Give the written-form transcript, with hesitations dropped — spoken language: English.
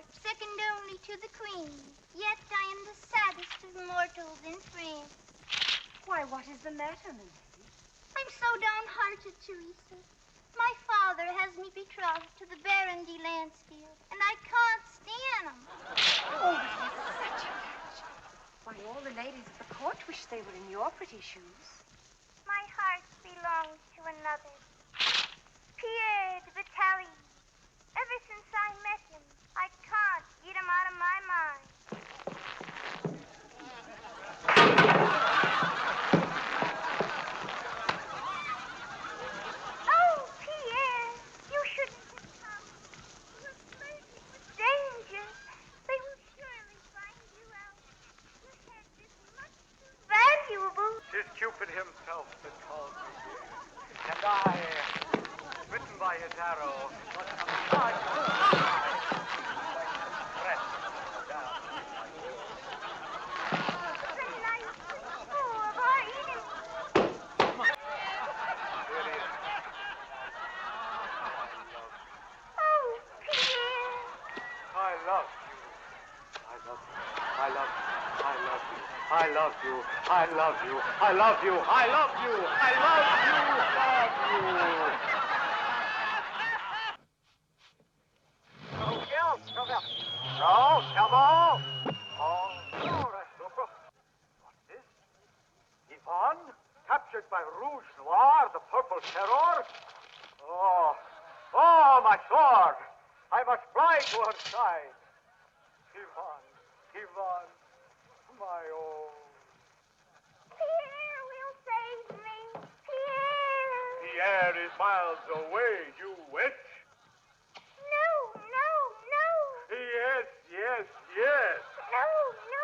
court, second only to the queen. Yet I am the saddest of mortals in France. Why, what is the matter, milady? I'm so downhearted, Teresa. My father has me betrothed to the Baron de Lansfield, and I can't stand him. Oh, such a match. Why, all the ladies of the court wish they were in your pretty shoes. My heart belongs to another. Pierre de Bataille. Ever since I met him, I can't get him out of my mind. Oh, Pierre, you shouldn't have come. You were flirting with danger. They will surely find you out. Your head is much too valuable. 'Tis Cupid himself that calls me. And I, smitten by his arrow, must come charging to my side. Press down. The night before of our evening. Here he is. Oh, Pierre. I love you. I love you. I love you. I love you. I love you. I love you. I love you. I love you. I love you. Love you. No, Cavalier. Oh, what's this? Yvonne, captured by Rouge Noir, the purple terror? Oh, my sword! I must fly to her side. Yvonne, my own. Pierre will save me. Pierre. Pierre is miles away, you witch. No, no, no. Yes, yes, yes. No, no.